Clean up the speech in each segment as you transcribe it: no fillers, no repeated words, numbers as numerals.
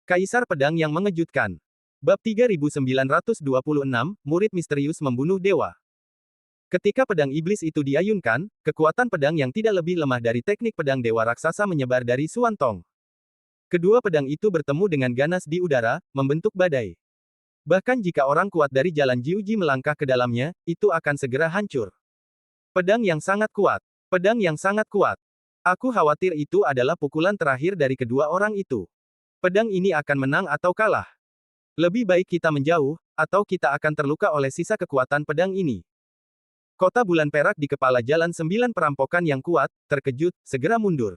Kaisar Pedang yang Mengejutkan. Bab 3926, Murid Misterius Membunuh Dewa. Ketika pedang iblis itu diayunkan, kekuatan pedang yang tidak lebih lemah dari teknik pedang dewa raksasa menyebar dari Xuantong. Kedua pedang itu bertemu dengan ganas di udara, membentuk badai. Bahkan jika orang kuat dari jalan Jiuji melangkah ke dalamnya, itu akan segera hancur. Pedang yang sangat kuat. Pedang yang sangat kuat. Aku khawatir itu adalah pukulan terakhir dari kedua orang itu. Pedang ini akan menang atau kalah. Lebih baik kita menjauh, atau kita akan terluka oleh sisa kekuatan pedang ini. Kota bulan perak di kepala jalan 9 perampokan yang kuat, terkejut, segera mundur.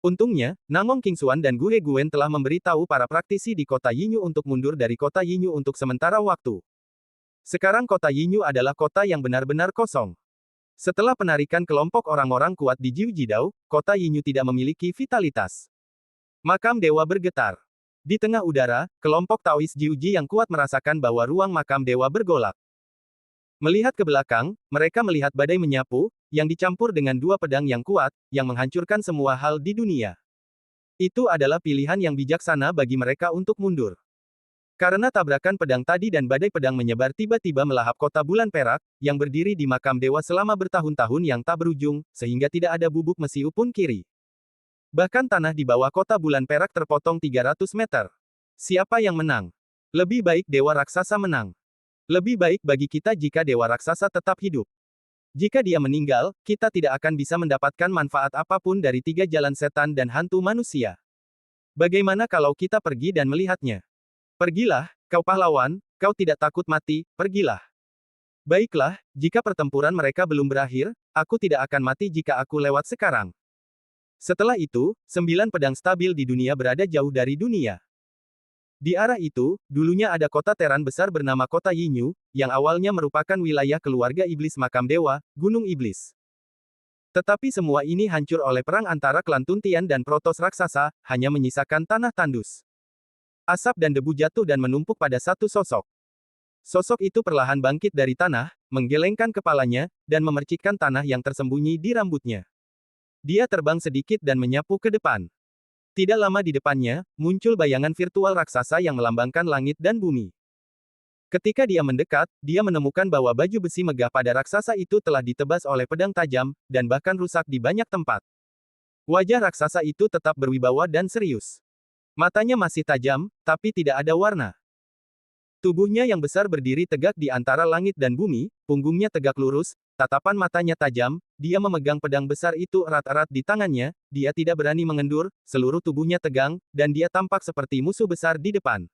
Untungnya, Nangong Qingxuan dan Gu Heguen telah memberitahu para praktisi di kota Yinyu untuk mundur dari kota Yinyu untuk sementara waktu. Sekarang kota Yinyu adalah kota yang benar-benar kosong. Setelah penarikan kelompok orang-orang kuat di Jiujidao, kota Yinyu tidak memiliki vitalitas. Makam dewa bergetar. Di tengah udara, kelompok Taois Jiuji yang kuat merasakan bahwa ruang makam dewa bergolak. Melihat ke belakang, mereka melihat badai menyapu, yang dicampur dengan dua pedang yang kuat, yang menghancurkan semua hal di dunia. Itu adalah pilihan yang bijaksana bagi mereka untuk mundur. Karena tabrakan pedang tadi dan badai pedang menyebar tiba-tiba melahap kota bulan perak, yang berdiri di makam dewa selama bertahun-tahun yang tak berujung, sehingga tidak ada bubuk mesiu pun kiri. Bahkan tanah di bawah kota bulan perak terpotong 300 meter. Siapa yang menang? Lebih baik dewa raksasa menang. Lebih baik bagi kita jika dewa raksasa tetap hidup. Jika dia meninggal, kita tidak akan bisa mendapatkan manfaat apapun dari tiga jalan setan dan hantu manusia. Bagaimana kalau kita pergi dan melihatnya? Pergilah, kau pahlawan, kau tidak takut mati, pergilah. Baiklah, jika pertempuran mereka belum berakhir, aku tidak akan mati jika aku lewat sekarang. Setelah itu, 9 pedang stabil di dunia berada jauh dari dunia. Di arah itu, dulunya ada kota teran besar bernama kota Yinyu, yang awalnya merupakan wilayah keluarga iblis makam dewa, Gunung Iblis. Tetapi semua ini hancur oleh perang antara klan Tuntian dan Protos raksasa, hanya menyisakan tanah tandus. Asap dan debu jatuh dan menumpuk pada satu sosok. Sosok itu perlahan bangkit dari tanah, menggelengkan kepalanya, dan memercikkan tanah yang tersembunyi di rambutnya. Dia terbang sedikit dan menyapu ke depan. Tidak lama di depannya, muncul bayangan virtual raksasa yang melambangkan langit dan bumi. Ketika dia mendekat, dia menemukan bahwa baju besi megah pada raksasa itu telah ditebas oleh pedang tajam, dan bahkan rusak di banyak tempat. Wajah raksasa itu tetap berwibawa dan serius. Matanya masih tajam, tapi tidak ada warna. Tubuhnya yang besar berdiri tegak di antara langit dan bumi, punggungnya tegak lurus, tatapan matanya tajam, dia memegang pedang besar itu erat-erat di tangannya, dia tidak berani mengendur, seluruh tubuhnya tegang, dan dia tampak seperti musuh besar di depan.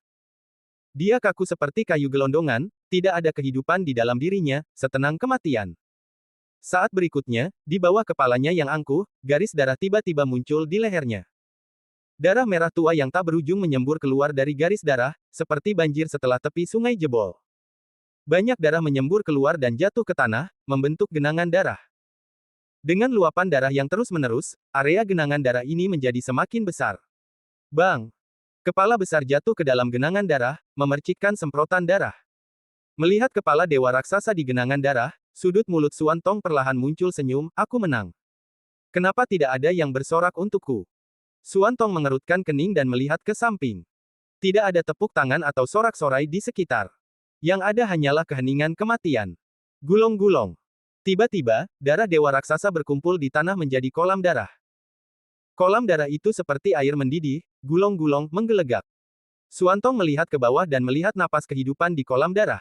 Dia kaku seperti kayu gelondongan, tidak ada kehidupan di dalam dirinya, setenang kematian. Saat berikutnya, di bawah kepalanya yang angkuh, garis darah tiba-tiba muncul di lehernya. Darah merah tua yang tak berujung menyembur keluar dari garis darah, seperti banjir setelah tepi sungai jebol. Banyak darah menyembur keluar dan jatuh ke tanah, membentuk genangan darah. Dengan luapan darah yang terus-menerus, area genangan darah ini menjadi semakin besar. Bang! Kepala besar jatuh ke dalam genangan darah, memercikkan semprotan darah. Melihat kepala dewa raksasa di genangan darah, sudut mulut Xuantong perlahan muncul senyum, aku menang. Kenapa tidak ada yang bersorak untukku? Xuantong mengerutkan kening dan melihat ke samping. Tidak ada tepuk tangan atau sorak-sorai di sekitar. Yang ada hanyalah keheningan kematian. Gulong-gulong. Tiba-tiba, darah dewa raksasa berkumpul di tanah menjadi kolam darah. Kolam darah itu seperti air mendidih, gulong-gulong, menggelegak. Xuantong melihat ke bawah dan melihat napas kehidupan di kolam darah.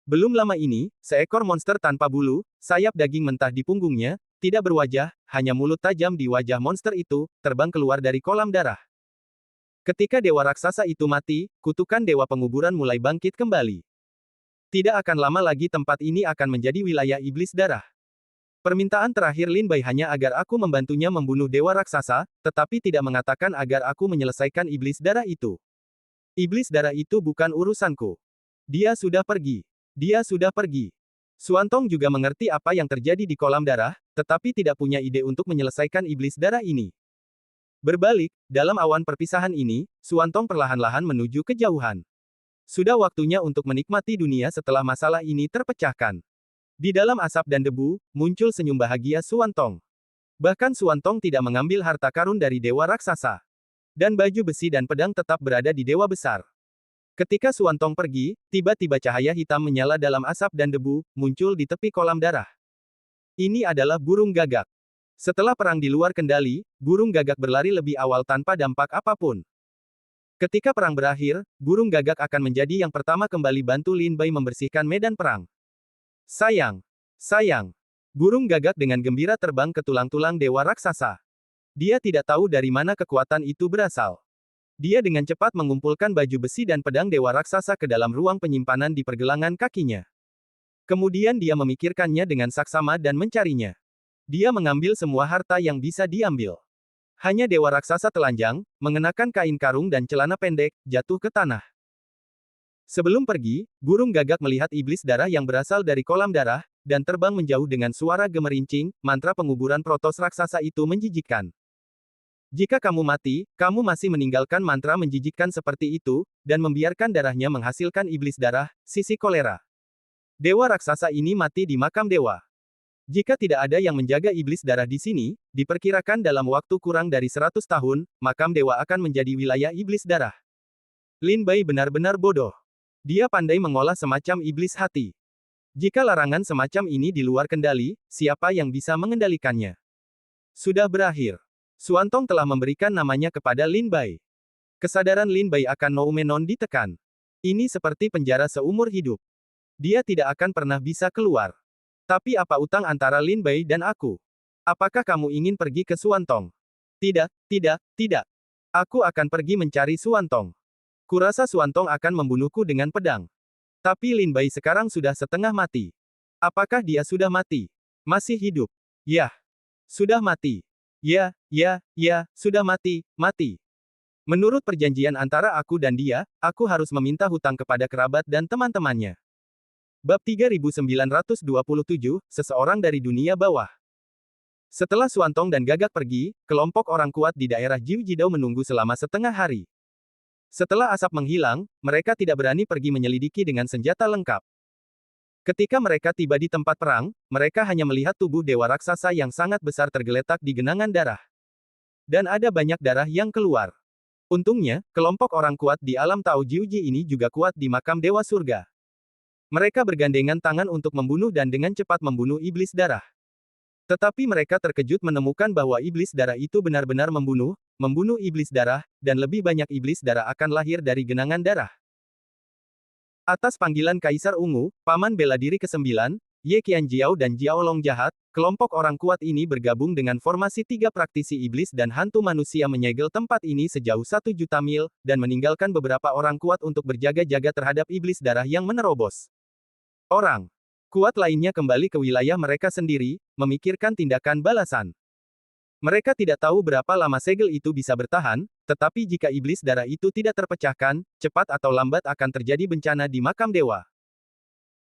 Belum lama ini, seekor monster tanpa bulu, sayap daging mentah di punggungnya, tidak berwajah, hanya mulut tajam di wajah monster itu, terbang keluar dari kolam darah. Ketika dewa raksasa itu mati, kutukan dewa penguburan mulai bangkit kembali. Tidak akan lama lagi tempat ini akan menjadi wilayah iblis darah. Permintaan terakhir Lin Bai hanya agar aku membantunya membunuh dewa raksasa, tetapi tidak mengatakan agar aku menyelesaikan iblis darah itu. Iblis darah itu bukan urusanku. Dia sudah pergi. Dia sudah pergi. Xuantong juga mengerti apa yang terjadi di kolam darah, tetapi tidak punya ide untuk menyelesaikan iblis darah ini. Berbalik, dalam awan perpisahan ini, Xuantong perlahan-lahan menuju kejauhan. Sudah waktunya untuk menikmati dunia setelah masalah ini terpecahkan. Di dalam asap dan debu, muncul senyum bahagia Xuantong. Bahkan Xuantong tidak mengambil harta karun dari dewa raksasa. Dan baju besi dan pedang tetap berada di Dewa Besar. Ketika Suantong pergi, tiba-tiba cahaya hitam menyala dalam asap dan debu, muncul di tepi kolam darah. Ini adalah burung gagak. Setelah perang di luar kendali, burung gagak berlari lebih awal tanpa dampak apapun. Ketika perang berakhir, burung gagak akan menjadi yang pertama kembali bantu Lin Bai membersihkan medan perang. Sayang. Sayang. Burung gagak dengan gembira terbang ke tulang-tulang dewa raksasa. Dia tidak tahu dari mana kekuatan itu berasal. Dia dengan cepat mengumpulkan baju besi dan pedang dewa raksasa ke dalam ruang penyimpanan di pergelangan kakinya. Kemudian dia memikirkannya dengan saksama dan mencarinya. Dia mengambil semua harta yang bisa diambil. Hanya dewa raksasa telanjang, mengenakan kain karung dan celana pendek, jatuh ke tanah. Sebelum pergi, burung gagak melihat iblis darah yang berasal dari kolam darah, dan terbang menjauh dengan suara gemerincing. Mantra penguburan protos raksasa itu menjijikkan. Jika kamu mati, kamu masih meninggalkan mantra menjijikkan seperti itu, dan membiarkan darahnya menghasilkan iblis darah, sisi kolera. Dewa raksasa ini mati di makam dewa. Jika tidak ada yang menjaga iblis darah di sini, diperkirakan dalam waktu kurang dari 100 tahun, makam dewa akan menjadi wilayah iblis darah. Lin Bai benar-benar bodoh. Dia pandai mengolah semacam iblis hati. Jika larangan semacam ini di luar kendali, siapa yang bisa mengendalikannya? Sudah berakhir. Suantong telah memberikan namanya kepada Lin Bai. Kesadaran Lin Bai akan Noumenon ditekan. Ini seperti penjara seumur hidup. Dia tidak akan pernah bisa keluar. Tapi apa utang antara Lin Bai dan aku? Apakah kamu ingin pergi ke Suantong? Tidak, tidak, tidak. Aku akan pergi mencari Suantong. Kurasa Suantong akan membunuhku dengan pedang. Tapi Lin Bai sekarang sudah setengah mati. Apakah dia sudah mati? Masih hidup? Yah. Sudah mati. Ya, sudah mati, mati. Menurut perjanjian antara aku dan dia, aku harus meminta hutang kepada kerabat dan teman-temannya. Bab 3927, Seseorang dari Dunia Bawah. Setelah Suantong dan Gagak pergi, kelompok orang kuat di daerah Jiujidao menunggu selama setengah hari. Setelah asap menghilang, mereka tidak berani pergi menyelidiki dengan senjata lengkap. Ketika mereka tiba di tempat perang, mereka hanya melihat tubuh dewa raksasa yang sangat besar tergeletak di genangan darah. Dan ada banyak darah yang keluar. Untungnya, kelompok orang kuat di alam Tao Jiuji ini juga kuat di makam dewa surga. Mereka bergandengan tangan untuk membunuh dan dengan cepat membunuh iblis darah. Tetapi mereka terkejut menemukan bahwa iblis darah itu benar-benar membunuh iblis darah, dan lebih banyak iblis darah akan lahir dari genangan darah. Atas panggilan Kaisar Ungu, Paman Bela Diri ke-9, Ye Qianjiao dan Jiaolong Jahat, kelompok orang kuat ini bergabung dengan formasi 3 praktisi iblis dan hantu manusia menyegel tempat ini sejauh 1 juta mil, dan meninggalkan beberapa orang kuat untuk berjaga-jaga terhadap iblis darah yang menerobos. Orang kuat lainnya kembali ke wilayah mereka sendiri, memikirkan tindakan balasan. Mereka tidak tahu berapa lama segel itu bisa bertahan, tetapi jika iblis darah itu tidak terpecahkan, cepat atau lambat akan terjadi bencana di makam dewa.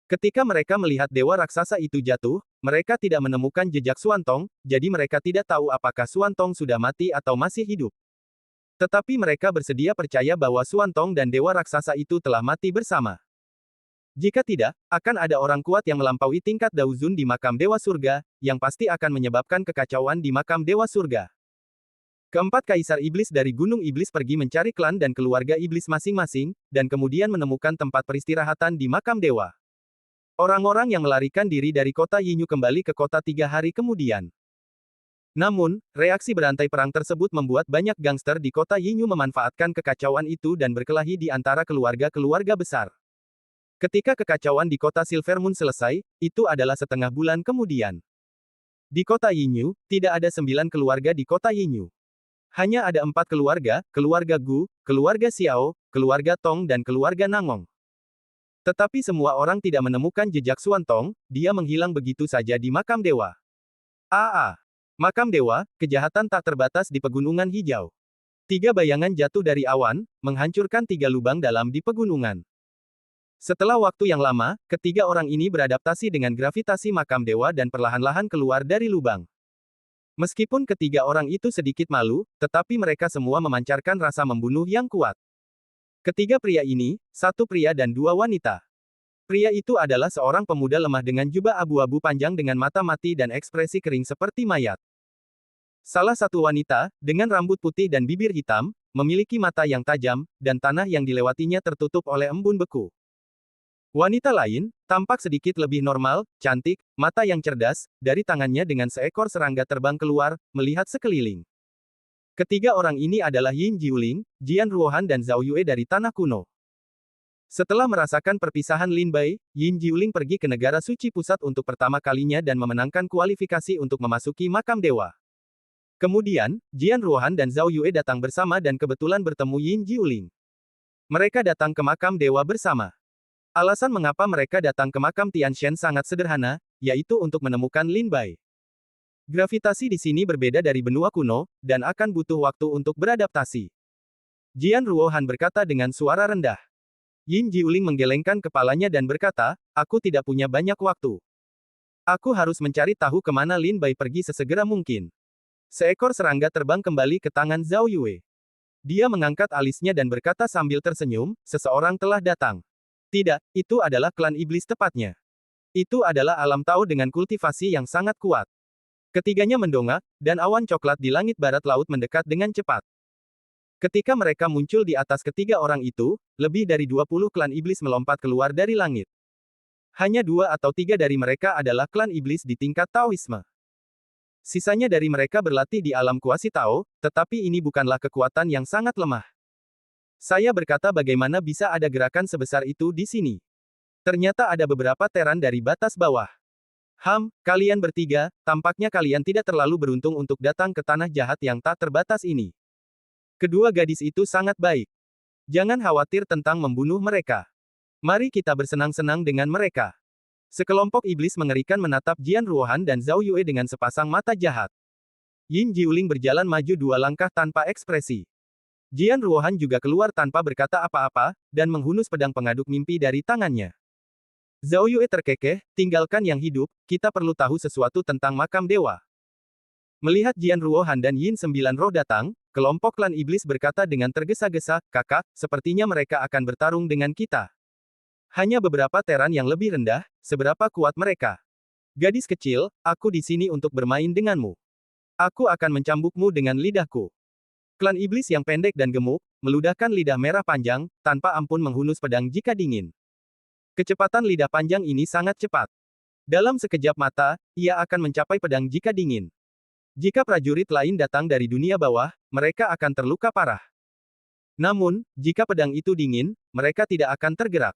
Ketika mereka melihat dewa raksasa itu jatuh, mereka tidak menemukan jejak Suantong, jadi mereka tidak tahu apakah Suantong sudah mati atau masih hidup. Tetapi mereka bersedia percaya bahwa Suantong dan dewa raksasa itu telah mati bersama. Jika tidak, akan ada orang kuat yang melampaui tingkat Daozun di makam Dewa Surga, yang pasti akan menyebabkan kekacauan di makam Dewa Surga. Keempat Kaisar Iblis dari Gunung Iblis pergi mencari klan dan keluarga iblis masing-masing, dan kemudian menemukan tempat peristirahatan di makam dewa. Orang-orang yang melarikan diri dari kota Yinyu kembali ke kota 3 hari kemudian. Namun, reaksi berantai perang tersebut membuat banyak gangster di kota Yinyu memanfaatkan kekacauan itu dan berkelahi di antara keluarga-keluarga besar. Ketika kekacauan di kota Silvermoon selesai, itu adalah setengah bulan kemudian. Di kota Yinyu, tidak ada 9 keluarga di kota Yinyu. Hanya ada 4 keluarga, keluarga Gu, keluarga Xiao, keluarga Tong dan keluarga Nangong. Tetapi semua orang tidak menemukan jejak Suantong, dia menghilang begitu saja di makam dewa. Makam dewa, kejahatan tak terbatas di pegunungan hijau. 3 bayangan jatuh dari awan, menghancurkan 3 lubang dalam di pegunungan. Setelah waktu yang lama, ketiga orang ini beradaptasi dengan gravitasi makam dewa dan perlahan-lahan keluar dari lubang. Meskipun ketiga orang itu sedikit malu, tetapi mereka semua memancarkan rasa membunuh yang kuat. Ketiga pria ini, 1 pria dan 2 wanita. Pria itu adalah seorang pemuda lemah dengan jubah abu-abu panjang dengan mata mati dan ekspresi kering seperti mayat. Salah satu wanita, dengan rambut putih dan bibir hitam, memiliki mata yang tajam, dan tanah yang dilewatinya tertutup oleh embun beku. Wanita lain, tampak sedikit lebih normal, cantik, mata yang cerdas, dari tangannya dengan seekor serangga terbang keluar, melihat sekeliling. Ketiga orang ini adalah Yin Jiuling, Jian Ruohan dan Zhao Yue dari Tanah Kuno. Setelah merasakan perpisahan Lin Bai, Yin Jiuling pergi ke negara suci pusat untuk pertama kalinya dan memenangkan kualifikasi untuk memasuki makam dewa. Kemudian, Jian Ruohan dan Zhao Yue datang bersama dan kebetulan bertemu Yin Jiuling. Mereka datang ke makam dewa bersama. Alasan mengapa mereka datang ke makam Tian Shen sangat sederhana, yaitu untuk menemukan Lin Bai. Gravitasi di sini berbeda dari benua kuno, dan akan butuh waktu untuk beradaptasi. Jian Ruohan berkata dengan suara rendah. Yin Jiuling menggelengkan kepalanya dan berkata, aku tidak punya banyak waktu. Aku harus mencari tahu kemana Lin Bai pergi sesegera mungkin. Seekor serangga terbang kembali ke tangan Zhao Yue. Dia mengangkat alisnya dan berkata sambil tersenyum, seseorang telah datang. Tidak, itu adalah klan iblis tepatnya. Itu adalah alam Tao dengan kultivasi yang sangat kuat. Ketiganya mendongak, dan awan coklat di langit barat laut mendekat dengan cepat. Ketika mereka muncul di atas ketiga orang itu, lebih dari 20 klan iblis melompat keluar dari langit. Hanya 2 atau 3 dari mereka adalah klan iblis di tingkat Taoisme. Sisanya dari mereka berlatih di alam kuasi Tao, tetapi ini bukanlah kekuatan yang sangat lemah. Saya berkata bagaimana bisa ada gerakan sebesar itu di sini. Ternyata ada beberapa teran dari batas bawah. Kalian bertiga, tampaknya kalian tidak terlalu beruntung untuk datang ke tanah jahat yang tak terbatas ini. Kedua gadis itu sangat baik. Jangan khawatir tentang membunuh mereka. Mari kita bersenang-senang dengan mereka. Sekelompok iblis mengerikan menatap Jian Ruohan dan Zhao Yue dengan sepasang mata jahat. Yin Jiuling berjalan maju 2 langkah tanpa ekspresi. Jian Ruohan juga keluar tanpa berkata apa-apa, dan menghunus pedang pengaduk mimpi dari tangannya. Zhao Yue terkekeh, tinggalkan yang hidup, kita perlu tahu sesuatu tentang makam dewa. Melihat Jian Ruohan dan Yin Sembilan Roh datang, kelompok klan iblis berkata dengan tergesa-gesa, kakak, sepertinya mereka akan bertarung dengan kita. Hanya beberapa teran yang lebih rendah, seberapa kuat mereka. Gadis kecil, aku di sini untuk bermain denganmu. Aku akan mencambukmu dengan lidahku. Klan iblis yang pendek dan gemuk, meludahkan lidah merah panjang, tanpa ampun menghunus pedang jika dingin. Kecepatan lidah panjang ini sangat cepat. Dalam sekejap mata, ia akan mencapai pedang jika dingin. Jika prajurit lain datang dari dunia bawah, mereka akan terluka parah. Namun, jika pedang itu dingin, mereka tidak akan tergerak.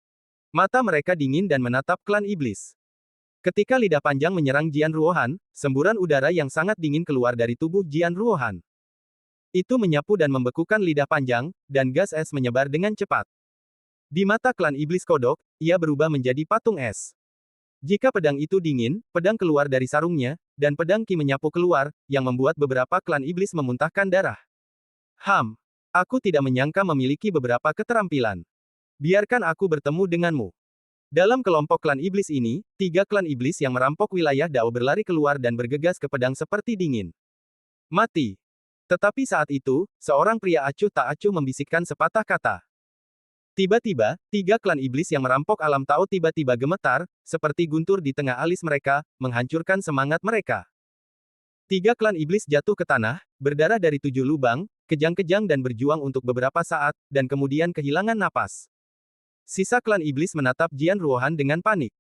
Mata mereka dingin dan menatap klan iblis. Ketika lidah panjang menyerang Jian Ruohan, semburan udara yang sangat dingin keluar dari tubuh Jian Ruohan. Itu menyapu dan membekukan lidah panjang, dan gas es menyebar dengan cepat. Di mata klan iblis kodok, ia berubah menjadi patung es. Jika pedang itu dingin, pedang keluar dari sarungnya, dan pedang Qi menyapu keluar, yang membuat beberapa klan iblis memuntahkan darah. Aku tidak menyangka memiliki beberapa keterampilan. Biarkan aku bertemu denganmu. Dalam kelompok klan iblis ini, 3 klan iblis yang merampok wilayah Dao berlari keluar dan bergegas ke pedang seperti dingin. Mati. Tetapi saat itu, seorang pria acuh tak acuh membisikkan sepatah kata. Tiba-tiba, 3 klan iblis yang merampok alam Tao tiba-tiba gemetar, seperti guntur di tengah alis mereka, menghancurkan semangat mereka. 3 klan iblis jatuh ke tanah, berdarah dari 7 lubang, kejang-kejang dan berjuang untuk beberapa saat, dan kemudian kehilangan napas. Sisa klan iblis menatap Jian Ruohan dengan panik.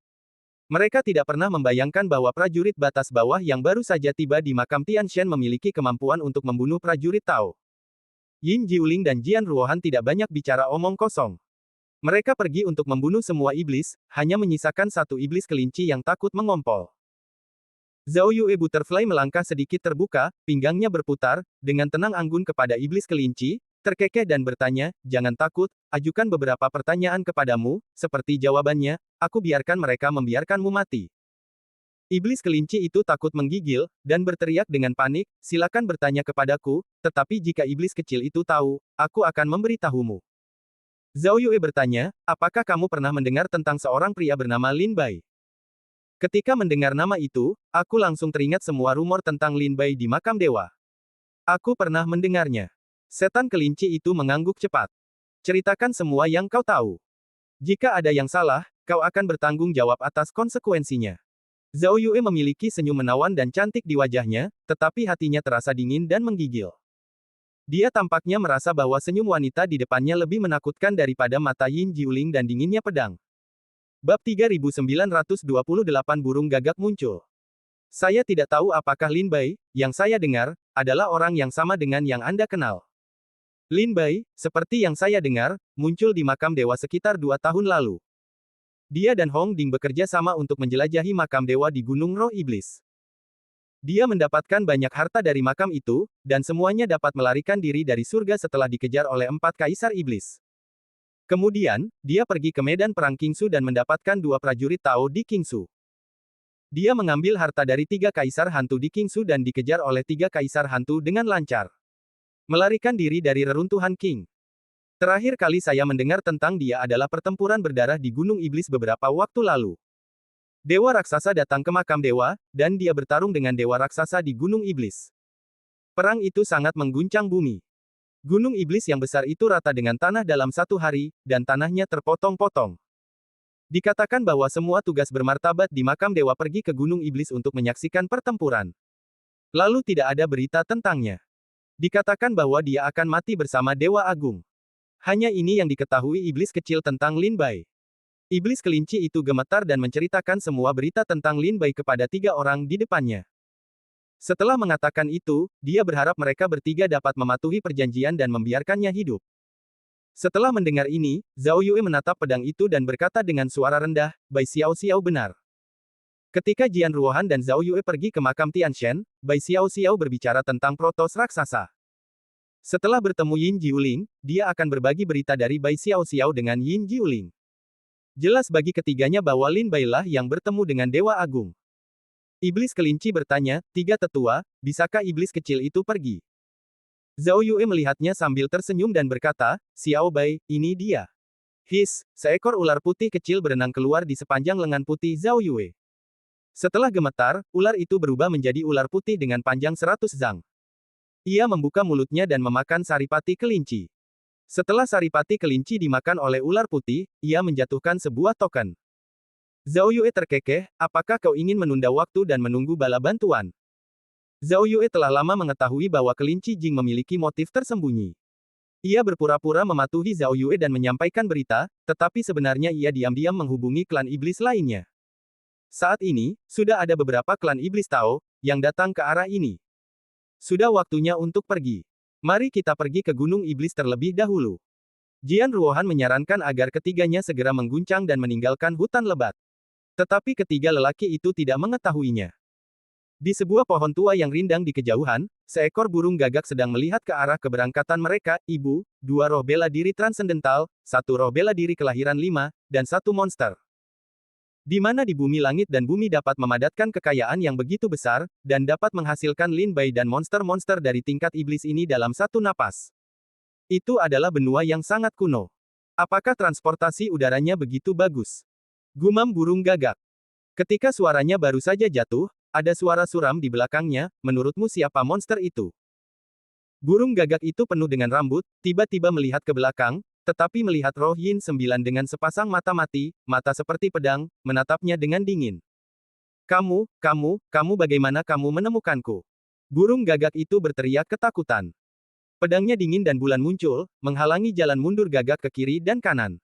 Mereka tidak pernah membayangkan bahwa prajurit batas bawah yang baru saja tiba di makam Tian Shen memiliki kemampuan untuk membunuh prajurit Tao. Yin Jiuling dan Jian Ruohan tidak banyak bicara omong kosong. Mereka pergi untuk membunuh semua iblis, hanya menyisakan 1 iblis kelinci yang takut mengompol. Zhao Yue Butterfly melangkah sedikit terbuka, pinggangnya berputar, dengan tenang anggun kepada iblis kelinci, terkekeh dan bertanya, jangan takut, ajukan beberapa pertanyaan kepadamu, seperti jawabannya, aku biarkan mereka membiarkanmu mati. Iblis kelinci itu takut menggigil, dan berteriak dengan panik, silakan bertanya kepadaku, tetapi jika iblis kecil itu tahu, aku akan memberitahumu. Zhao Yue bertanya, apakah kamu pernah mendengar tentang seorang pria bernama Lin Bai? Ketika mendengar nama itu, aku langsung teringat semua rumor tentang Lin Bai di makam dewa. Aku pernah mendengarnya. Setan kelinci itu mengangguk cepat. Ceritakan semua yang kau tahu. Jika ada yang salah, kau akan bertanggung jawab atas konsekuensinya. Zhao Yue memiliki senyum menawan dan cantik di wajahnya, tetapi hatinya terasa dingin dan menggigil. Dia tampaknya merasa bahwa senyum wanita di depannya lebih menakutkan daripada mata Yin Jiuling dan dinginnya pedang. Bab 3928 Burung Gagak muncul. Saya tidak tahu apakah Lin Bai, yang saya dengar, adalah orang yang sama dengan yang Anda kenal. Lin Bai, seperti yang saya dengar, muncul di makam dewa sekitar 2 tahun lalu. Dia dan Hong Ding bekerja sama untuk menjelajahi makam dewa di Gunung Roh Iblis. Dia mendapatkan banyak harta dari makam itu, dan semuanya dapat melarikan diri dari surga setelah dikejar oleh 4 kaisar iblis. Kemudian, dia pergi ke medan perang Qingsu dan mendapatkan 2 prajurit Tao di Qingsu. Dia mengambil harta dari 3 kaisar hantu di Qingsu dan dikejar oleh 3 kaisar hantu dengan lancar. Melarikan diri dari reruntuhan Qing. Terakhir kali saya mendengar tentang dia adalah pertempuran berdarah di Gunung Iblis beberapa waktu lalu. Dewa raksasa datang ke makam dewa, dan dia bertarung dengan dewa raksasa di Gunung Iblis. Perang itu sangat mengguncang bumi. Gunung Iblis yang besar itu rata dengan tanah dalam 1 hari, dan tanahnya terpotong-potong. Dikatakan bahwa semua tugas bermartabat di makam dewa pergi ke Gunung Iblis untuk menyaksikan pertempuran. Lalu tidak ada berita tentangnya. Dikatakan bahwa dia akan mati bersama Dewa Agung. Hanya ini yang diketahui iblis kecil tentang Lin Bai. Iblis kelinci itu gemetar dan menceritakan semua berita tentang Lin Bai kepada 3 orang di depannya. Setelah mengatakan itu, dia berharap mereka bertiga dapat mematuhi perjanjian dan membiarkannya hidup. Setelah mendengar ini, Zhao Yue menatap pedang itu dan berkata dengan suara rendah, Bai Xiao Xiao benar. Ketika Jian Ruohan dan Zhao Yue pergi ke makam Tian Shen, Bai Xiao Xiao berbicara tentang Protos raksasa. Setelah bertemu Yin Jiuling, dia akan berbagi berita dari Bai Xiao Xiao dengan Yin Jiuling. Jelas bagi ketiganya bahwa Lin Bai lah yang bertemu dengan Dewa Agung. Iblis kelinci bertanya, 3 tetua, bisakah iblis kecil itu pergi? Zhao Yue melihatnya sambil tersenyum dan berkata, Xiao Bai, ini dia. Seekor ular putih kecil berenang keluar di sepanjang lengan putih Zhao Yue. Setelah gemetar, ular itu berubah menjadi ular putih dengan panjang 100 zang. Ia membuka mulutnya dan memakan saripati kelinci. Setelah saripati kelinci dimakan oleh ular putih, ia menjatuhkan sebuah token. Zhao Yue terkekeh, apakah kau ingin menunda waktu dan menunggu bala bantuan? Zhao Yue telah lama mengetahui bahwa kelinci Jing memiliki motif tersembunyi. Ia berpura-pura mematuhi Zhao Yue dan menyampaikan berita, tetapi sebenarnya ia diam-diam menghubungi klan iblis lainnya. Saat ini, sudah ada beberapa klan iblis Tao, yang datang ke arah ini. Sudah waktunya untuk pergi. Mari kita pergi ke Gunung Iblis terlebih dahulu. Jian Ruohan menyarankan agar ketiganya segera mengguncang dan meninggalkan hutan lebat. Tetapi ketiga lelaki itu tidak mengetahuinya. Di sebuah pohon tua yang rindang di kejauhan, seekor burung gagak sedang melihat ke arah keberangkatan mereka, Ibu, 2 roh bela diri transendental, 1 roh bela diri kelahiran 5, dan 1 monster. Di mana di bumi langit dan bumi dapat memadatkan kekayaan yang begitu besar, dan dapat menghasilkan Lin Bai dan monster-monster dari tingkat iblis ini dalam 1 napas. Itu adalah benua yang sangat kuno. Apakah transportasi udaranya begitu bagus? Gumam burung gagak. Ketika suaranya baru saja jatuh, ada suara suram di belakangnya, menurutmu siapa monster itu? Burung gagak itu penuh dengan rambut, tiba-tiba melihat ke belakang, tetapi melihat roh Yin 9 dengan sepasang mata mati, mata seperti pedang, menatapnya dengan dingin. Kamu bagaimana kamu menemukanku? Burung gagak itu berteriak ketakutan. Pedangnya dingin dan bulan muncul, menghalangi jalan mundur gagak ke kiri dan kanan.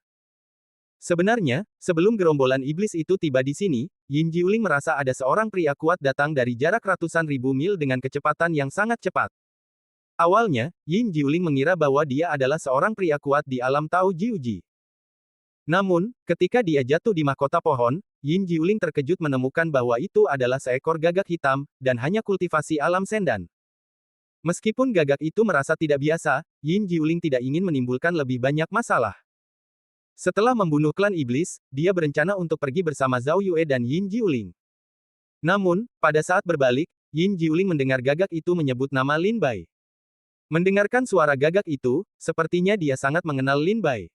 Sebenarnya, sebelum gerombolan iblis itu tiba di sini, Yin Jiuling merasa ada seorang pria kuat datang dari jarak ratusan ribu mil dengan kecepatan yang sangat cepat. Awalnya, Yin Jiuling mengira bahwa dia adalah seorang pria kuat di alam Tao Jiuji. Namun, ketika dia jatuh di mahkota pohon, Yin Jiuling terkejut menemukan bahwa itu adalah seekor gagak hitam, dan hanya kultivasi alam sendan. Meskipun gagak itu merasa tidak biasa, Yin Jiuling tidak ingin menimbulkan lebih banyak masalah. Setelah membunuh klan iblis, dia berencana untuk pergi bersama Zhao Yue dan Yin Jiuling. Namun, pada saat berbalik, Yin Jiuling mendengar gagak itu menyebut nama Lin Bai. Mendengarkan suara gagak itu, sepertinya dia sangat mengenal Lin Bai.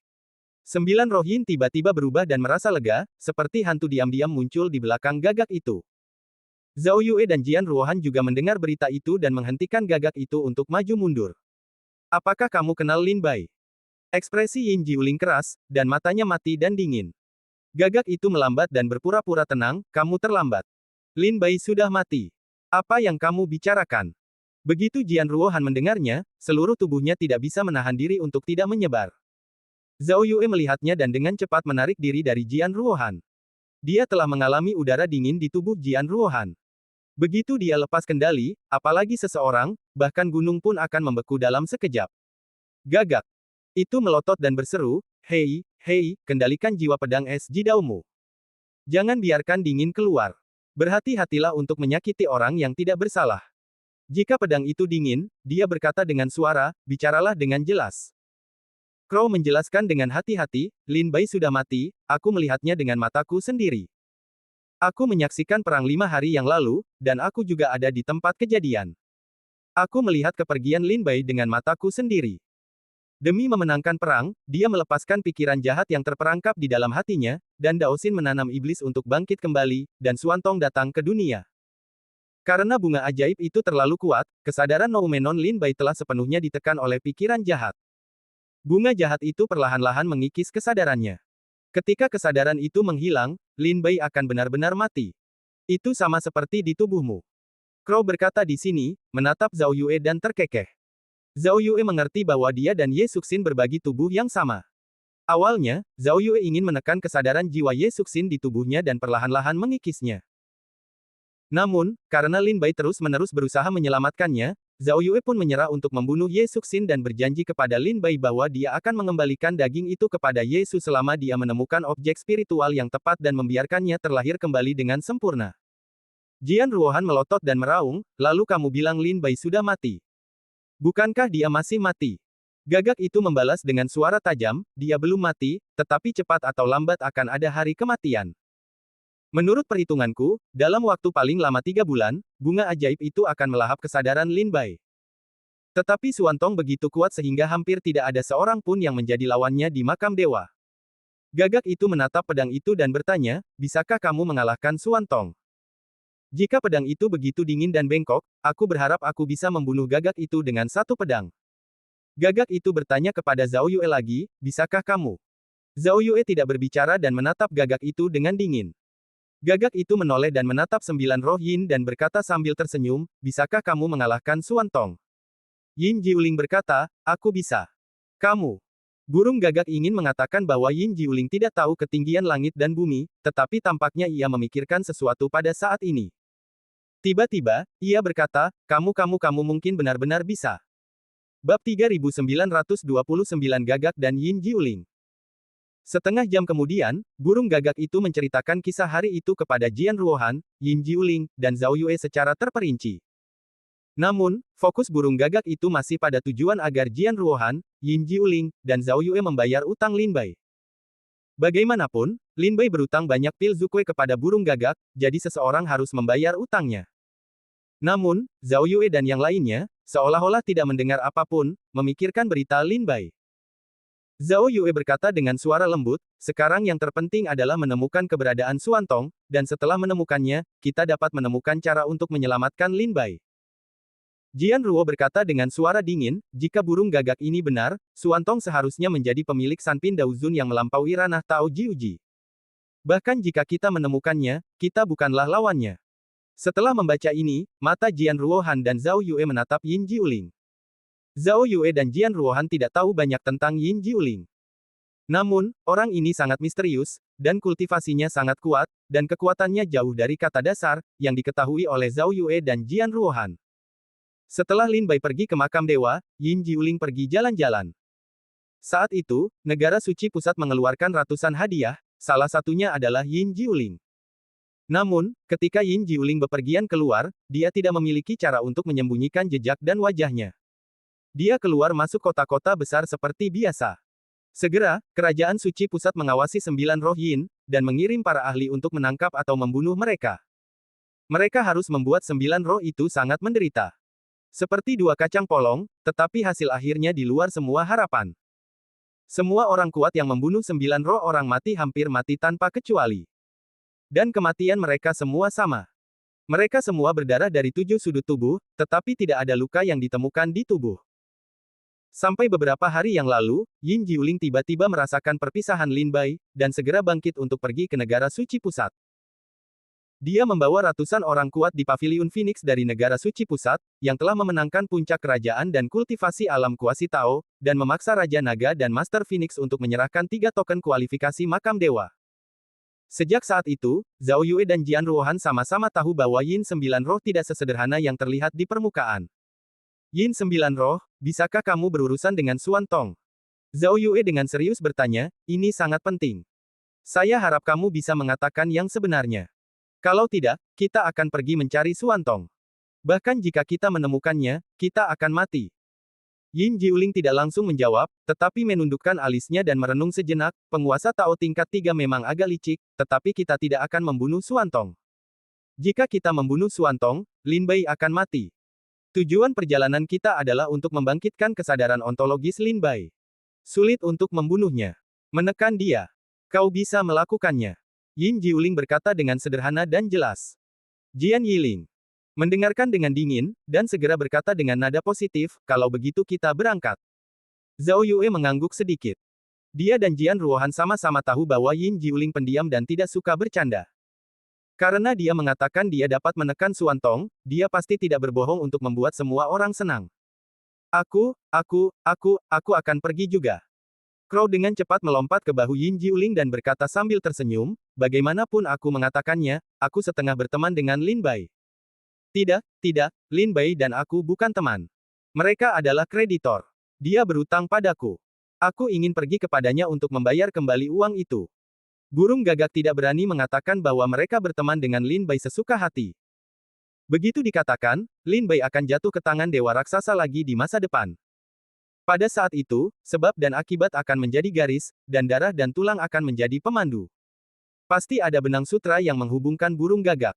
9 roh Yin tiba-tiba berubah dan merasa lega, seperti hantu diam-diam muncul di belakang gagak itu. Zhao Yue dan Jian Ruohan juga mendengar berita itu dan menghentikan gagak itu untuk maju mundur. Apakah kamu kenal Lin Bai? Ekspresi Yin Jiuling keras, dan matanya mati dan dingin. Gagak itu melambat dan berpura-pura tenang, kamu terlambat. Lin Bai sudah mati. Apa yang kamu bicarakan? Begitu Jian Ruohan mendengarnya, seluruh tubuhnya tidak bisa menahan diri untuk tidak menyebar. Zhao Yue melihatnya dan dengan cepat menarik diri dari Jian Ruohan. Dia telah mengalami udara dingin di tubuh Jian Ruohan. Begitu dia lepas kendali, apalagi seseorang, bahkan gunung pun akan membeku dalam sekejap. Gagak. Itu melotot dan berseru, "Hei, hei, kendalikan jiwa pedang es Jidaumu. Jangan biarkan dingin keluar. Berhati-hatilah untuk menyakiti orang yang tidak bersalah." Jika pedang itu dingin, dia berkata dengan suara, "Bicaralah dengan jelas." Crow menjelaskan dengan hati-hati, "Lin Bai sudah mati, aku melihatnya dengan mataku sendiri. Aku menyaksikan perang 5 hari yang lalu, dan aku juga ada di tempat kejadian. Aku melihat kepergian Lin Bai dengan mataku sendiri." Demi memenangkan perang, dia melepaskan pikiran jahat yang terperangkap di dalam hatinya, dan Daosin menanam iblis untuk bangkit kembali, dan Xuantong datang ke dunia. Karena bunga ajaib itu terlalu kuat, kesadaran Noumenon Lin Bai telah sepenuhnya ditekan oleh pikiran jahat. Bunga jahat itu perlahan-lahan mengikis kesadarannya. Ketika kesadaran itu menghilang, Lin Bai akan benar-benar mati. Itu sama seperti di tubuhmu. Crow berkata di sini, menatap Zhao Yue dan terkekeh. Zhao Yue mengerti bahwa dia dan Ye Suxin berbagi tubuh yang sama. Awalnya, Zhao Yue ingin menekan kesadaran jiwa Ye Suxin di tubuhnya dan perlahan-lahan mengikisnya. Namun, karena Lin Bai terus-menerus berusaha menyelamatkannya, Zhao Yue pun menyerah untuk membunuh Ye Suxin dan berjanji kepada Lin Bai bahwa dia akan mengembalikan daging itu kepada Ye Su selama dia menemukan objek spiritual yang tepat dan membiarkannya terlahir kembali dengan sempurna. Jian Ruohan melotot dan meraung, "Lalu kamu bilang Lin Bai sudah mati. Bukankah dia masih mati?" Gagak itu membalas dengan suara tajam, "Dia belum mati, tetapi cepat atau lambat akan ada hari kematian. Menurut perhitunganku, dalam waktu paling lama 3 bulan, bunga ajaib itu akan melahap kesadaran Lin Bai." Tetapi Xuantong begitu kuat sehingga hampir tidak ada seorang pun yang menjadi lawannya di makam dewa. Gagak itu menatap pedang itu dan bertanya, "Bisakah kamu mengalahkan Xuantong? Jika pedang itu begitu dingin dan bengkok, aku berharap aku bisa membunuh gagak itu dengan satu pedang." Gagak itu bertanya kepada Zhao Yue lagi, "Bisakah kamu?" Zhao Yue tidak berbicara dan menatap gagak itu dengan dingin. Gagak itu menoleh dan menatap 9 roh Yin dan berkata sambil tersenyum, "Bisakah kamu mengalahkan Xuantong?" Yin Jiuling berkata, "Aku bisa." "Kamu." Burung gagak ingin mengatakan bahwa Yin Jiuling tidak tahu ketinggian langit dan bumi, tetapi tampaknya ia memikirkan sesuatu pada saat ini. Tiba-tiba, ia berkata, kamu mungkin benar-benar bisa." Bab 3929 Gagak dan Yin Jiuling. Setengah jam kemudian, burung gagak itu menceritakan kisah hari itu kepada Jian Ruohan, Yin Jiuling, dan Zhao Yue secara terperinci. Namun, fokus burung gagak itu masih pada tujuan agar Jian Ruohan, Yin Jiuling, dan Zhao Yue membayar utang Lin Bai. Bagaimanapun, Lin Bai berutang banyak pil zukue kepada burung gagak, jadi seseorang harus membayar utangnya. Namun, Zhao Yue dan yang lainnya, seolah-olah tidak mendengar apapun, memikirkan berita Lin Bai. Zhao Yue berkata dengan suara lembut, "Sekarang yang terpenting adalah menemukan keberadaan Xuantong, dan setelah menemukannya, kita dapat menemukan cara untuk menyelamatkan Lin Bai." Jian Ruo berkata dengan suara dingin, "Jika burung gagak ini benar, Xuantong seharusnya menjadi pemilik Sanpin Daozun yang melampaui ranah Tao Jiuji. Bahkan jika kita menemukannya, kita bukanlah lawannya." Setelah membaca ini, mata Jian Ruohan dan Zhao Yue menatap Yin Jiuling. Zhao Yue dan Jian Ruohan tidak tahu banyak tentang Yin Jiuling. Namun, orang ini sangat misterius, dan kultivasinya sangat kuat, dan kekuatannya jauh dari kata dasar, yang diketahui oleh Zhao Yue dan Jian Ruohan. Setelah Lin Bai pergi ke makam dewa, Yin Jiuling pergi jalan-jalan. Saat itu, negara suci pusat mengeluarkan ratusan hadiah, salah satunya adalah Yin Jiuling. Namun, ketika Yin Jiuling bepergian keluar, dia tidak memiliki cara untuk menyembunyikan jejak dan wajahnya. Dia keluar masuk kota-kota besar seperti biasa. Segera, kerajaan suci pusat mengawasi 9 roh Yin, dan mengirim para ahli untuk menangkap atau membunuh mereka. Mereka harus membuat 9 roh itu sangat menderita. Seperti dua kacang polong, tetapi hasil akhirnya di luar semua harapan. Semua orang kuat yang membunuh 9 roh orang mati hampir mati tanpa kecuali. Dan kematian mereka semua sama. Mereka semua berdarah dari 7 sudut tubuh, tetapi tidak ada luka yang ditemukan di tubuh. Sampai beberapa hari yang lalu, Yin Jiuling tiba-tiba merasakan perpisahan Lin Bai, dan segera bangkit untuk pergi ke negara suci pusat. Dia membawa ratusan orang kuat di Paviliun Phoenix dari negara suci pusat, yang telah memenangkan puncak kerajaan dan kultivasi alam kuasi Tao, dan memaksa Raja Naga dan Master Phoenix untuk menyerahkan 3 token kualifikasi makam dewa. Sejak saat itu, Zhao Yue dan Jian Ruohan sama-sama tahu bahwa Yin Sembilan Roh tidak sesederhana yang terlihat di permukaan. Yin Sembilan Roh, bisakah kamu berurusan dengan Xuan Tong? Zhao Yue dengan serius bertanya, ini sangat penting. Saya harap kamu bisa mengatakan yang sebenarnya. Kalau tidak, kita akan pergi mencari Xuan Tong. Bahkan jika kita menemukannya, kita akan mati. Yin Jiuling tidak langsung menjawab, tetapi menundukkan alisnya dan merenung sejenak. Penguasa Tao tingkat 3 memang agak licik, tetapi kita tidak akan membunuh Xuan Tong. Jika kita membunuh Xuan Tong, Lin Bai akan mati. Tujuan perjalanan kita adalah untuk membangkitkan kesadaran ontologis Lin Bai. Sulit untuk membunuhnya. Menekan dia. Kau bisa melakukannya. Yin Jiuling berkata dengan sederhana dan jelas. Jian Yiling mendengarkan dengan dingin, dan segera berkata dengan nada positif, kalau begitu kita berangkat. Zhao Yue mengangguk sedikit. Dia dan Jian Ruohan sama-sama tahu bahwa Yin Jiuling pendiam dan tidak suka bercanda. Karena dia mengatakan dia dapat menekan Xuan Tong, dia pasti tidak berbohong untuk membuat semua orang senang. Aku akan pergi juga. Crow dengan cepat melompat ke bahu Yin Jiuling dan berkata sambil tersenyum, bagaimanapun aku mengatakannya, aku setengah berteman dengan Lin Bai. Tidak, Lin Bai dan aku bukan teman. Mereka adalah kreditor. Dia berutang padaku. Aku ingin pergi kepadanya untuk membayar kembali uang itu. Burung Gagak tidak berani mengatakan bahwa mereka berteman dengan Lin Bai sesuka hati. Begitu dikatakan, Lin Bai akan jatuh ke tangan dewa raksasa lagi di masa depan. Pada saat itu, sebab dan akibat akan menjadi garis, dan darah dan tulang akan menjadi pemandu. Pasti ada benang sutra yang menghubungkan burung gagak.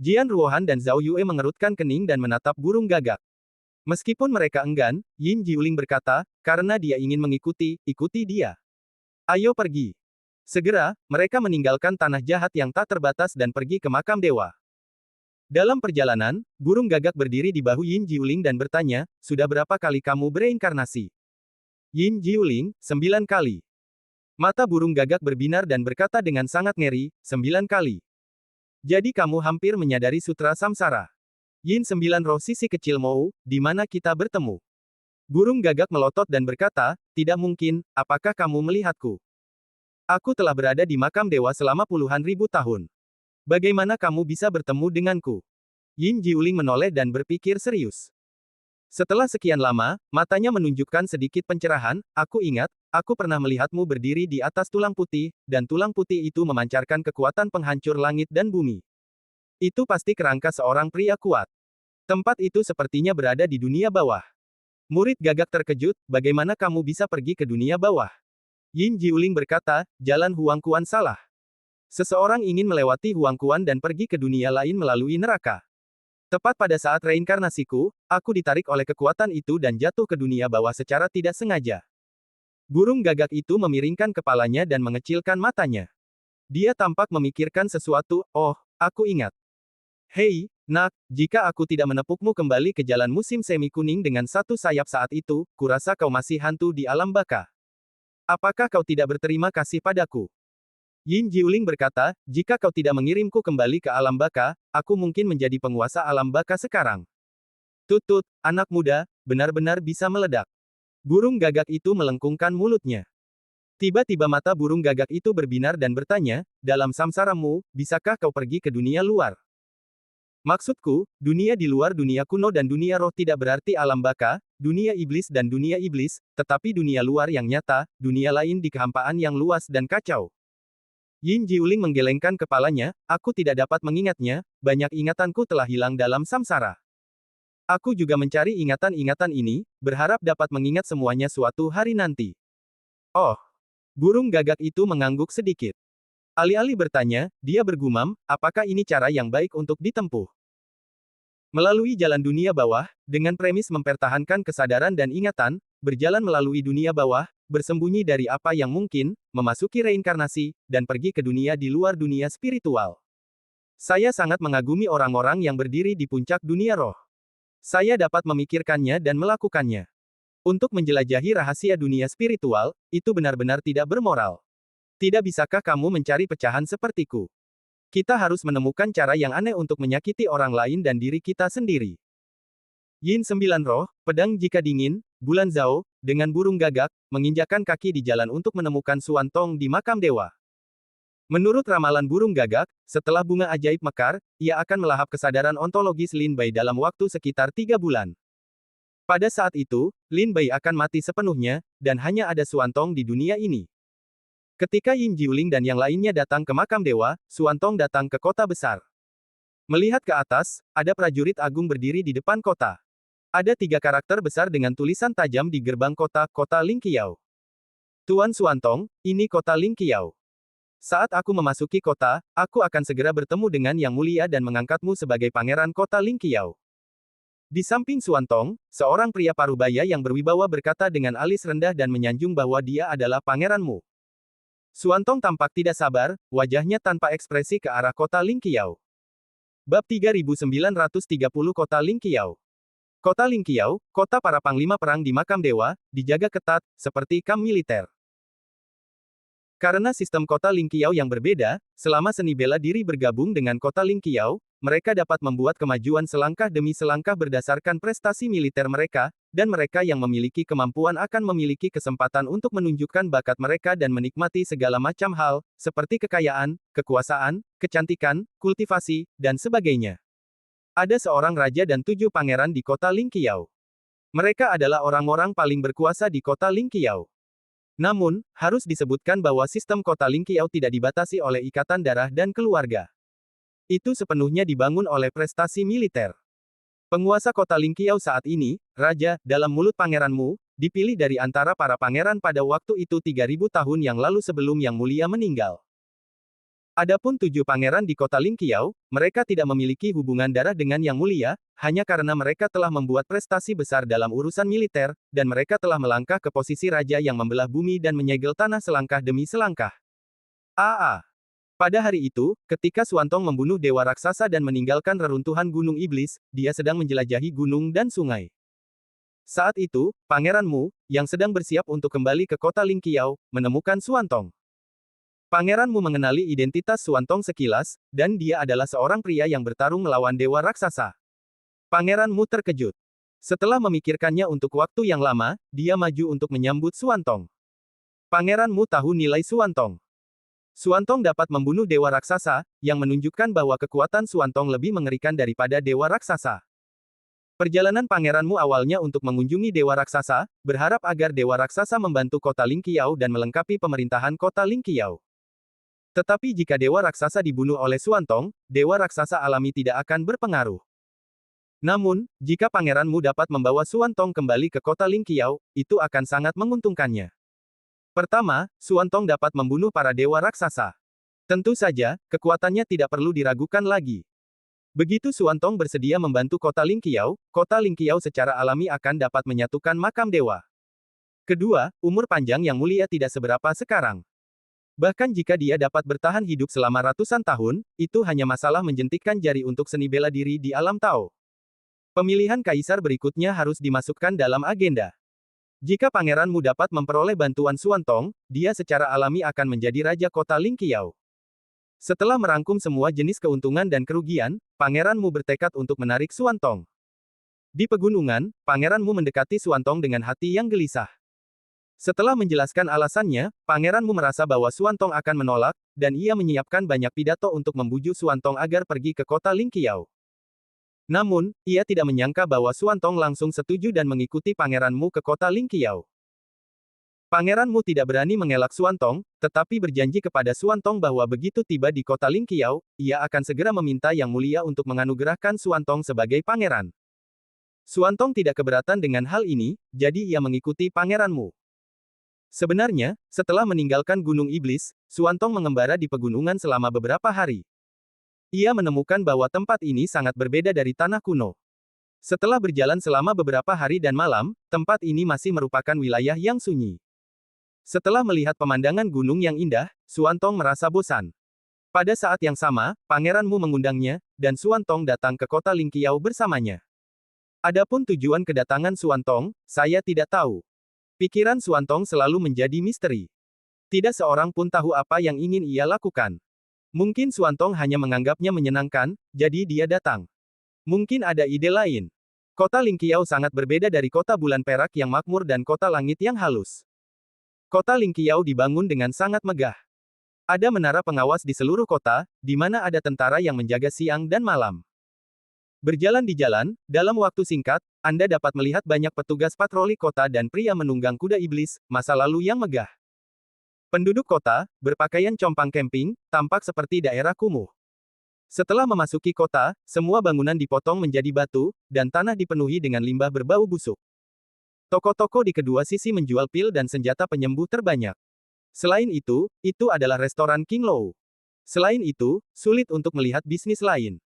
Jian Ruohan dan Zhao Yue mengerutkan kening dan menatap burung gagak. Meskipun mereka enggan, Yin Jiuling berkata, karena dia ingin ikuti dia. Ayo pergi. Segera, mereka meninggalkan tanah jahat yang tak terbatas dan pergi ke makam dewa. Dalam perjalanan, burung gagak berdiri di bahu Yin Jiuling dan bertanya, sudah berapa kali kamu bereinkarnasi? Yin Jiuling, 9 kali. Mata burung gagak berbinar dan berkata dengan sangat ngeri, 9 kali. Jadi kamu hampir menyadari sutra samsara. Yin Sembilan Roh sisi kecil Mou, di mana kita bertemu? Burung gagak melotot dan berkata, tidak mungkin, apakah kamu melihatku? Aku telah berada di makam dewa selama puluhan ribu tahun. Bagaimana kamu bisa bertemu denganku? Yin Jiuling menoleh dan berpikir serius. Setelah sekian lama, matanya menunjukkan sedikit pencerahan, aku ingat, aku pernah melihatmu berdiri di atas tulang putih, dan tulang putih itu memancarkan kekuatan penghancur langit dan bumi. Itu pasti kerangka seorang pria kuat. Tempat itu sepertinya berada di dunia bawah. Murid gagak terkejut, bagaimana kamu bisa pergi ke dunia bawah? Yin Jiuling berkata, jalan Huangquan salah. Seseorang ingin melewati Huangquan dan pergi ke dunia lain melalui neraka. Tepat pada saat reinkarnasiku, aku ditarik oleh kekuatan itu dan jatuh ke dunia bawah secara tidak sengaja. Burung gagak itu memiringkan kepalanya dan mengecilkan matanya. Dia tampak memikirkan sesuatu, oh, aku ingat. Hei, nak, jika aku tidak menepukmu kembali ke jalan musim semi kuning dengan satu sayap saat itu, kurasa kau masih hantu di alam baka. Apakah kau tidak berterima kasih padaku? Yin Jiuling berkata, jika kau tidak mengirimku kembali ke alam baka, aku mungkin menjadi penguasa alam baka sekarang. Tut, anak muda, benar-benar bisa meledak. Burung gagak itu melengkungkan mulutnya. Tiba-tiba mata burung gagak itu berbinar dan bertanya, dalam samsaramu, bisakah kau pergi ke dunia luar? Maksudku, dunia di luar dunia kuno dan dunia roh tidak berarti alam baka, dunia iblis dan dunia iblis, tetapi dunia luar yang nyata, dunia lain di kehampaan yang luas dan kacau. Yin Jiuling menggelengkan kepalanya, aku tidak dapat mengingatnya, banyak ingatanku telah hilang dalam samsara. Aku juga mencari ingatan-ingatan ini, berharap dapat mengingat semuanya suatu hari nanti. Oh, burung gagak itu mengangguk sedikit. Alih-alih bertanya, dia bergumam, apakah ini cara yang baik untuk ditempuh? Melalui jalan dunia bawah, dengan premis mempertahankan kesadaran dan ingatan, berjalan melalui dunia bawah, bersembunyi dari apa yang mungkin, memasuki reinkarnasi, dan pergi ke dunia di luar dunia spiritual. Saya sangat mengagumi orang-orang yang berdiri di puncak dunia roh. Saya dapat memikirkannya dan melakukannya. Untuk menjelajahi rahasia dunia spiritual, itu benar-benar tidak bermoral. Tidak bisakah kamu mencari pecahan sepertiku? Kita harus menemukan cara yang aneh untuk menyakiti orang lain dan diri kita sendiri. Yin 9 Roh, pedang jika dingin, Bulan Zhao, dengan burung gagak, menginjakkan kaki di jalan untuk menemukan Xuantong di makam dewa. Menurut ramalan burung gagak, setelah bunga ajaib mekar, ia akan melahap kesadaran ontologis Lin Bai dalam waktu sekitar 3 bulan. Pada saat itu, Lin Bai akan mati sepenuhnya, dan hanya ada Xuantong di dunia ini. Ketika Yin Jiuling dan yang lainnya datang ke makam dewa, Xuantong datang ke kota besar. Melihat ke atas, ada prajurit agung berdiri di depan kota. Ada 3 karakter besar dengan tulisan tajam di gerbang kota, Kota Lingqiao. Tuan Xuantong, ini kota Lingqiao. Saat aku memasuki kota, aku akan segera bertemu dengan Yang Mulia dan mengangkatmu sebagai pangeran kota Lingqiao. Di samping Xuantong, seorang pria parubaya yang berwibawa berkata dengan alis rendah dan menyanjung bahwa dia adalah pangeranmu. Xuantong tampak tidak sabar, wajahnya tanpa ekspresi ke arah kota Lingqiao. Bab 3930 Kota Lingqiao. Kota Lingqiao, kota para panglima perang di makam dewa, dijaga ketat, seperti kamp militer. Karena sistem kota Lingqiao yang berbeda, selama seni bela diri bergabung dengan kota Lingqiao, mereka dapat membuat kemajuan selangkah demi selangkah berdasarkan prestasi militer mereka, dan mereka yang memiliki kemampuan akan memiliki kesempatan untuk menunjukkan bakat mereka dan menikmati segala macam hal, seperti kekayaan, kekuasaan, kecantikan, kultivasi, dan sebagainya. Ada seorang raja dan 7 pangeran di kota Lingqiao. Mereka adalah orang-orang paling berkuasa di kota Lingqiao. Namun, harus disebutkan bahwa sistem kota Lingqiao tidak dibatasi oleh ikatan darah dan keluarga. Itu sepenuhnya dibangun oleh prestasi militer. Penguasa kota Lingqiao saat ini, Raja, dalam mulut pangeranmu, dipilih dari antara para pangeran pada waktu itu 3000 tahun yang lalu sebelum Yang Mulia meninggal. Adapun 7 pangeran di kota Lingqiao, mereka tidak memiliki hubungan darah dengan Yang Mulia, hanya karena mereka telah membuat prestasi besar dalam urusan militer, dan mereka telah melangkah ke posisi raja yang membelah bumi dan menyegel tanah selangkah demi selangkah. Pada hari itu, ketika Xuantong membunuh dewa raksasa dan meninggalkan reruntuhan Gunung Iblis, dia sedang menjelajahi gunung dan sungai. Saat itu, pangeranmu, yang sedang bersiap untuk kembali ke kota Lingqiao, menemukan Xuantong. Pangeranmu mengenali identitas Xuantong sekilas, dan dia adalah seorang pria yang bertarung melawan dewa raksasa. Pangeranmu terkejut. Setelah memikirkannya untuk waktu yang lama, dia maju untuk menyambut Xuantong. Pangeranmu tahu nilai Xuantong. Xuantong dapat membunuh dewa raksasa, yang menunjukkan bahwa kekuatan Xuantong lebih mengerikan daripada dewa raksasa. Perjalanan pangeranmu awalnya untuk mengunjungi dewa raksasa, berharap agar dewa raksasa membantu kota Lingqiao dan melengkapi pemerintahan kota Lingqiao. Tetapi jika dewa raksasa dibunuh oleh Xuantong, dewa raksasa alami tidak akan berpengaruh. Namun, jika pangeranmu dapat membawa Xuantong kembali ke kota Lingqiao, itu akan sangat menguntungkannya. Pertama, Xuantong dapat membunuh para dewa raksasa. Tentu saja, kekuatannya tidak perlu diragukan lagi. Begitu Xuantong bersedia membantu kota Lingqiao secara alami akan dapat menyatukan makam dewa. Kedua, umur panjang Yang Mulia tidak seberapa sekarang. Bahkan jika dia dapat bertahan hidup selama ratusan tahun, itu hanya masalah menjentikkan jari untuk seni bela diri di alam Tao. Pemilihan kaisar berikutnya harus dimasukkan dalam agenda. Jika pangeranmu dapat memperoleh bantuan Xuantong, dia secara alami akan menjadi raja kota Lingqiao. Setelah merangkum semua jenis keuntungan dan kerugian, pangeranmu bertekad untuk menarik Xuantong. Di pegunungan, pangeranmu mendekati Xuantong dengan hati yang gelisah. Setelah menjelaskan alasannya, pangeranmu merasa bahwa Xuantong akan menolak, dan ia menyiapkan banyak pidato untuk membujuk Xuantong agar pergi ke kota Lingqiao. Namun, ia tidak menyangka bahwa Xuantong langsung setuju dan mengikuti pangeranmu ke kota Lingqiao. Pangeranmu tidak berani mengelak Xuantong, tetapi berjanji kepada Xuantong bahwa begitu tiba di kota Lingqiao, ia akan segera meminta Yang Mulia untuk menganugerahkan Xuantong sebagai pangeran. Xuantong tidak keberatan dengan hal ini, jadi ia mengikuti pangeranmu. Sebenarnya, setelah meninggalkan Gunung Iblis, Xuantong mengembara di pegunungan selama beberapa hari. Ia menemukan bahwa tempat ini sangat berbeda dari tanah kuno. Setelah berjalan selama beberapa hari dan malam, tempat ini masih merupakan wilayah yang sunyi. Setelah melihat pemandangan gunung yang indah, Xuantong merasa bosan. Pada saat yang sama, pangeranmu mengundangnya, dan Xuantong datang ke kota Lingqiao bersamanya. Adapun tujuan kedatangan Xuantong, saya tidak tahu. Pikiran Xuantong selalu menjadi misteri. Tidak seorang pun tahu apa yang ingin ia lakukan. Mungkin Suantong hanya menganggapnya menyenangkan, jadi dia datang. Mungkin ada ide lain. Kota Lingqiao sangat berbeda dari kota bulan perak yang makmur dan kota langit yang halus. Kota Lingqiao dibangun dengan sangat megah. Ada menara pengawas di seluruh kota, di mana ada tentara yang menjaga siang dan malam. Berjalan di jalan, dalam waktu singkat, Anda dapat melihat banyak petugas patroli kota dan pria menunggang kuda iblis, masa lalu yang megah. Penduduk kota, berpakaian compang camping, tampak seperti daerah kumuh. Setelah memasuki kota, semua bangunan dipotong menjadi batu, dan tanah dipenuhi dengan limbah berbau busuk. Toko-toko di kedua sisi menjual pil dan senjata penyembuh terbanyak. Selain itu adalah restoran King Lou. Selain itu, sulit untuk melihat bisnis lain.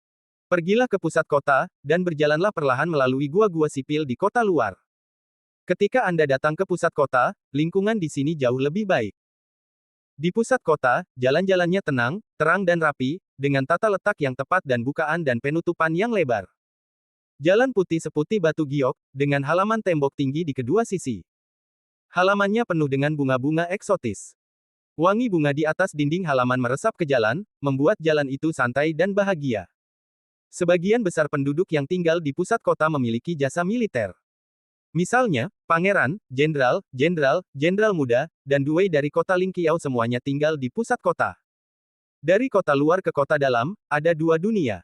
Pergilah ke pusat kota, dan berjalanlah perlahan melalui gua-gua sipil di kota luar. Ketika Anda datang ke pusat kota, lingkungan di sini jauh lebih baik. Di pusat kota, jalan-jalannya tenang, terang dan rapi, dengan tata letak yang tepat dan bukaan dan penutupan yang lebar. Jalan putih seputih batu giok, dengan halaman tembok tinggi di kedua sisi. Halamannya penuh dengan bunga-bunga eksotis. Wangi bunga di atas dinding halaman meresap ke jalan, membuat jalan itu santai dan bahagia. Sebagian besar penduduk yang tinggal di pusat kota memiliki jasa militer. Misalnya, pangeran, jenderal, jenderal muda, dan duwei dari kota Lingqiao semuanya tinggal di pusat kota. Dari kota luar ke kota dalam, ada dua dunia.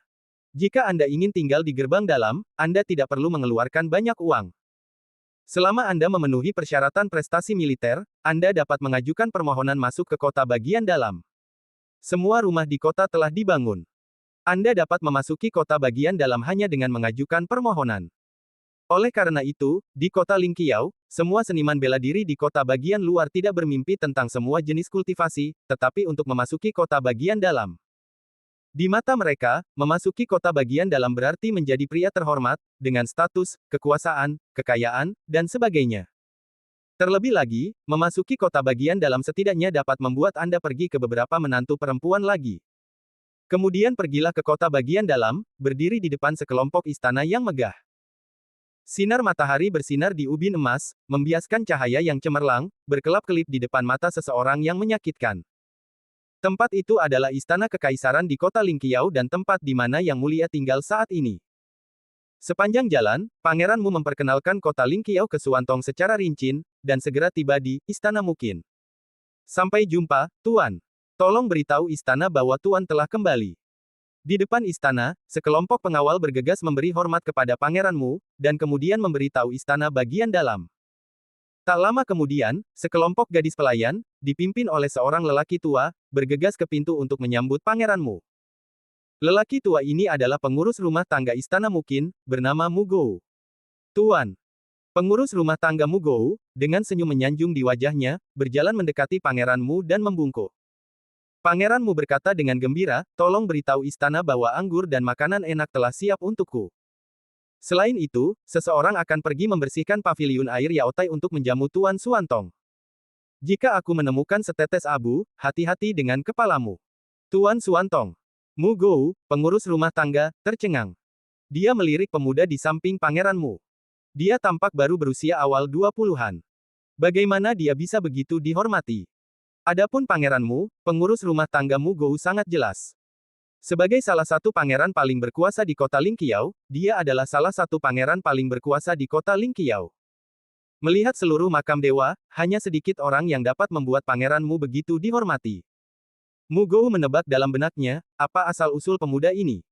Jika Anda ingin tinggal di gerbang dalam, Anda tidak perlu mengeluarkan banyak uang. Selama Anda memenuhi persyaratan prestasi militer, Anda dapat mengajukan permohonan masuk ke kota bagian dalam. Semua rumah di kota telah dibangun. Anda dapat memasuki kota bagian dalam hanya dengan mengajukan permohonan. Oleh karena itu, di kota Lingqiao, semua seniman bela diri di kota bagian luar tidak bermimpi tentang semua jenis kultivasi, tetapi untuk memasuki kota bagian dalam. Di mata mereka, memasuki kota bagian dalam berarti menjadi pria terhormat, dengan status, kekuasaan, kekayaan, dan sebagainya. Terlebih lagi, memasuki kota bagian dalam setidaknya dapat membuat Anda pergi ke beberapa menantu perempuan lagi. Kemudian pergilah ke kota bagian dalam, berdiri di depan sekelompok istana yang megah. Sinar matahari bersinar di ubin emas, membiaskan cahaya yang cemerlang, berkelap-kelip di depan mata seseorang yang menyakitkan. Tempat itu adalah istana kekaisaran di kota Lingqiao dan tempat di mana Yang Mulia tinggal saat ini. Sepanjang jalan, pangeranmu memperkenalkan kota Lingqiao ke Suantong secara rinci, dan segera tiba di Istana Muqin. Sampai jumpa, Tuan. Tolong beritahu istana bahwa Tuan telah kembali. Di depan istana, sekelompok pengawal bergegas memberi hormat kepada pangeranmu, dan kemudian memberitahu istana bagian dalam. Tak lama kemudian, sekelompok gadis pelayan, dipimpin oleh seorang lelaki tua, bergegas ke pintu untuk menyambut pangeranmu. Lelaki tua ini adalah pengurus rumah tangga Istana Muqin, bernama Mugou. Tuan. Pengurus rumah tangga Mugou, dengan senyum menyanjung di wajahnya, berjalan mendekati pangeranmu dan membungkuk. Pangeranmu berkata dengan gembira, tolong beritahu istana bahwa anggur dan makanan enak telah siap untukku. Selain itu, seseorang akan pergi membersihkan paviliun air Yaotai untuk menjamu Tuan Suantong. Jika aku menemukan setetes abu, hati-hati dengan kepalamu. Tuan Suantong. Mugou, pengurus rumah tangga, tercengang. Dia melirik pemuda di samping pangeranmu. Dia tampak baru berusia awal 20-an. Bagaimana dia bisa begitu dihormati? Adapun pangeranmu, pengurus rumah tangga Mugou sangat jelas. Sebagai salah satu pangeran paling berkuasa di kota Lingqiao, dia adalah salah satu pangeran paling berkuasa di kota Lingqiao. Melihat seluruh makam dewa, hanya sedikit orang yang dapat membuat pangeranmu begitu dihormati. Mugou menebak dalam benaknya, apa asal-usul pemuda ini?